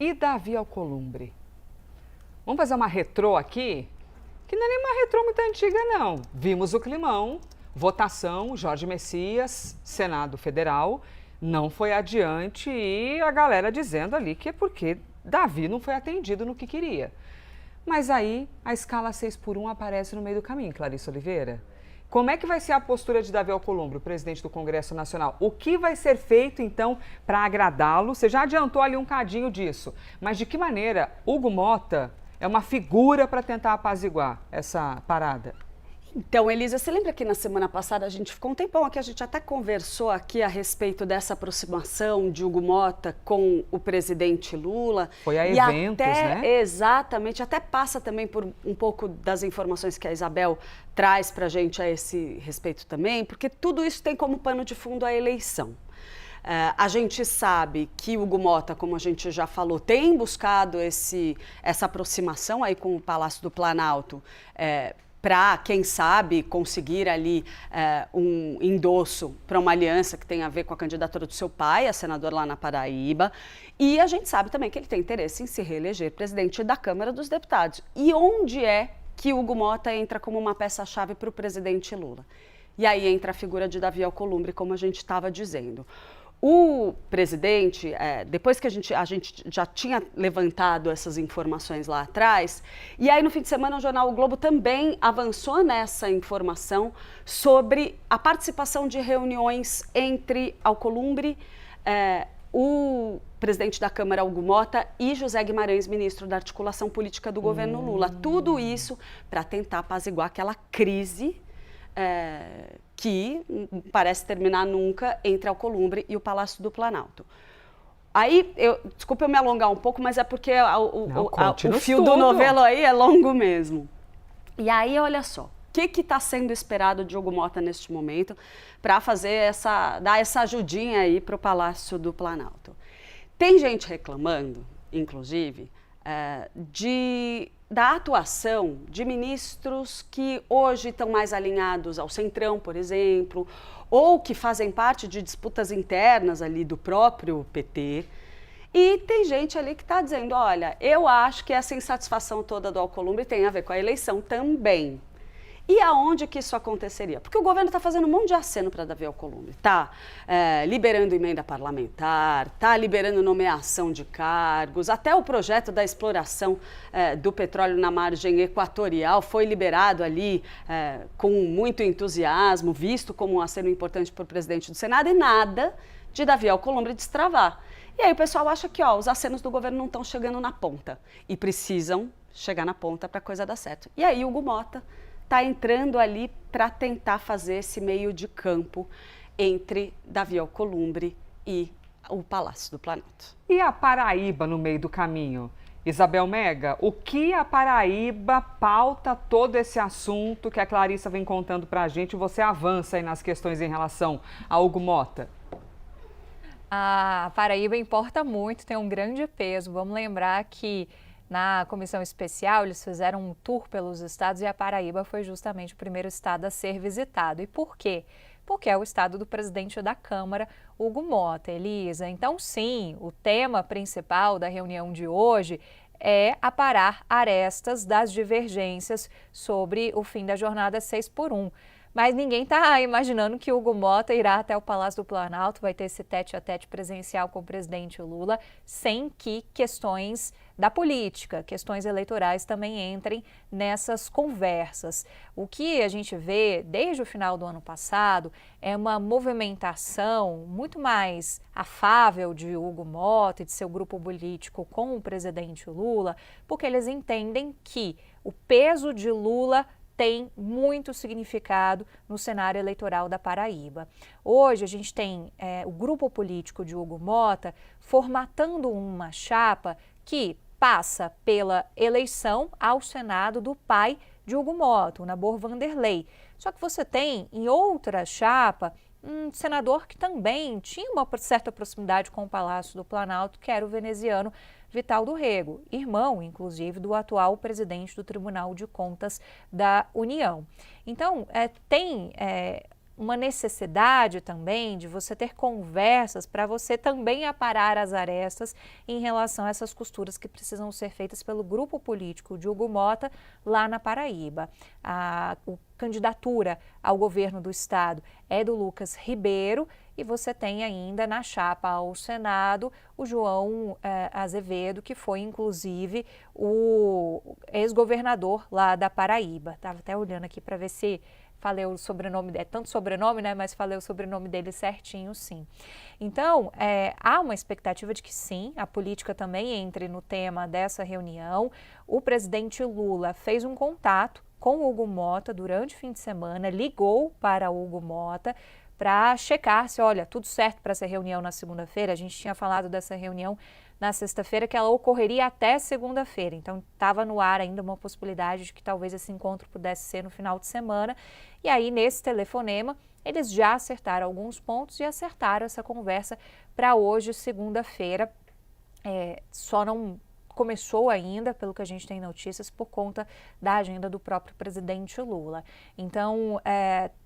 E Davi Alcolumbre? Vamos fazer uma retrô aqui? Que não é nem uma retrô muito antiga, não. Vimos o climão, votação, Jorge Messias, Senado Federal, não foi adiante e a galera dizendo ali que é porque Davi não foi atendido no que queria. Mas aí a escala 6x1 aparece no meio do caminho, Clarissa Oliveira. Como é que vai ser a postura de Davi Alcolumbre, o presidente do Congresso Nacional? O que vai ser feito, então, para agradá-lo? Você já adiantou ali um cadinho disso, mas de que maneira Hugo Motta é uma figura para tentar apaziguar essa parada? Então, Elisa, você lembra que na semana passada a gente ficou um tempão aqui, a gente até conversou aqui a respeito dessa aproximação de Hugo Motta com o presidente Lula. Foi a eventos, até, né? Exatamente, até passa também por um pouco das informações que a Isabel traz para a gente a esse respeito também, porque tudo isso tem como pano de fundo a eleição. A gente sabe que o Hugo Motta, como a gente já falou, tem buscado essa aproximação aí com o Palácio do Planalto, para, quem sabe, conseguir ali um endosso para uma aliança que tem a ver com a candidatura do seu pai, a senadora lá na Paraíba. E a gente sabe também que ele tem interesse em se reeleger presidente da Câmara dos Deputados. E onde é que Hugo Motta entra como uma peça-chave para o presidente Lula? E aí entra a figura de Davi Alcolumbre, como a gente estava dizendo. O presidente, depois que a gente já tinha levantado essas informações lá atrás, e aí no fim de semana o jornal O Globo também avançou nessa informação sobre a participação de reuniões entre Alcolumbre, o presidente da Câmara, Hugo Motta, e José Guimarães, ministro da Articulação Política do governo Lula. Tudo isso para tentar apaziguar aquela crise que parece terminar nunca entre Alcolumbre e o Palácio do Planalto. Aí, desculpa eu me alongar um pouco, mas é porque o fio do novelo aí é longo mesmo. E aí, olha só, o que está sendo esperado de Hugo Motta neste momento para dar essa ajudinha aí para o Palácio do Planalto? Tem gente reclamando, inclusive, da atuação de ministros que hoje estão mais alinhados ao Centrão, por exemplo, ou que fazem parte de disputas internas ali do próprio PT. E tem gente ali que está dizendo, olha, eu acho que essa insatisfação toda do Alcolumbre tem a ver com a eleição também. E aonde que isso aconteceria? Porque o governo está fazendo um monte de aceno para Davi Alcolumbre. Está liberando emenda parlamentar, está liberando nomeação de cargos, até o projeto da exploração do petróleo na margem equatorial foi liberado ali com muito entusiasmo, visto como um aceno importante para o presidente do Senado, e nada de Davi Alcolumbre destravar. E aí o pessoal acha que os acenos do governo não estão chegando na ponta e precisam chegar na ponta para a coisa dar certo. E aí o Hugo Motta está entrando ali para tentar fazer esse meio de campo entre Davi Alcolumbre e o Palácio do Planalto. E a Paraíba no meio do caminho? Isabel Mega, o que a Paraíba pauta todo esse assunto que a Clarissa vem contando para a gente? Você avança aí nas questões em relação a Hugo Motta? A Paraíba importa muito, tem um grande peso. Vamos lembrar que na comissão especial, eles fizeram um tour pelos estados e a Paraíba foi justamente o primeiro estado a ser visitado. E por quê? Porque é o estado do presidente da Câmara, Hugo Motta, Elisa. Então, sim, o tema principal da reunião de hoje é aparar arestas das divergências sobre o fim da jornada 6x1. Mas ninguém está imaginando que Hugo Motta irá até o Palácio do Planalto, vai ter esse tete-a-tete presencial com o presidente Lula, sem que questões da política, questões eleitorais também entrem nessas conversas. O que a gente vê desde o final do ano passado é uma movimentação muito mais afável de Hugo Motta e de seu grupo político com o presidente Lula, porque eles entendem que o peso de Lula tem muito significado no cenário eleitoral da Paraíba. Hoje a gente tem o grupo político de Hugo Motta formatando uma chapa que passa pela eleição ao Senado do pai de Hugo Motta, o Nabor Vanderlei. Só que você tem em outra chapa um senador que também tinha uma certa proximidade com o Palácio do Planalto, que era o veneziano Vital do Rego, irmão, inclusive, do atual presidente do Tribunal de Contas da União. Então, tem uma necessidade também de você ter conversas para você também aparar as arestas em relação a essas costuras que precisam ser feitas pelo grupo político de Hugo Mota lá na Paraíba. A candidatura ao governo do estado é do Lucas Ribeiro e você tem ainda na chapa ao Senado o João Azevedo, que foi inclusive o ex-governador lá da Paraíba. Estava até olhando aqui para ver se falei o sobrenome, tanto sobrenome, né, mas falei o sobrenome dele certinho, sim. Então, há uma expectativa de que sim, a política também entre no tema dessa reunião. O presidente Lula fez um contato com o Hugo Mota durante o fim de semana, ligou para o Hugo Mota para checar se, olha, tudo certo para essa reunião na segunda-feira. A gente tinha falado dessa reunião na sexta-feira, que ela ocorreria até segunda-feira. Então, estava no ar ainda uma possibilidade de que talvez esse encontro pudesse ser no final de semana. E aí, nesse telefonema, eles já acertaram alguns pontos e acertaram essa conversa para hoje, segunda-feira. Só não começou ainda, pelo que a gente tem notícias, por conta da agenda do próprio presidente Lula. Então,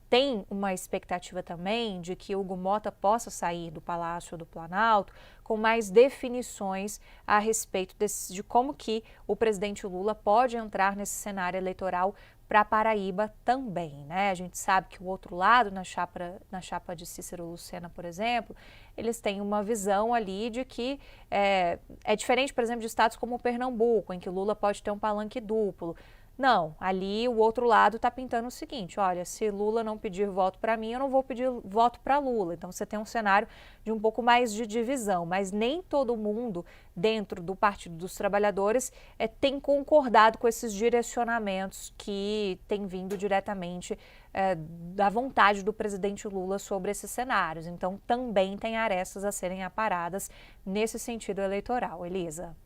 tem uma expectativa também de que Hugo Mota possa sair do Palácio do Planalto com mais definições a respeito de como que o presidente Lula pode entrar nesse cenário eleitoral para Paraíba também, né? A gente sabe que o outro lado, na chapa de Cícero Lucena, por exemplo, eles têm uma visão ali de que é diferente, por exemplo, de estados como o Pernambuco, em que Lula pode ter um palanque duplo. Não, ali o outro lado está pintando o seguinte, olha, se Lula não pedir voto para mim, eu não vou pedir voto para Lula. Então você tem um cenário de um pouco mais de divisão, mas nem todo mundo dentro do Partido dos Trabalhadores tem concordado com esses direcionamentos que têm vindo diretamente da vontade do presidente Lula sobre esses cenários. Então também tem arestas a serem aparadas nesse sentido eleitoral. Elisa.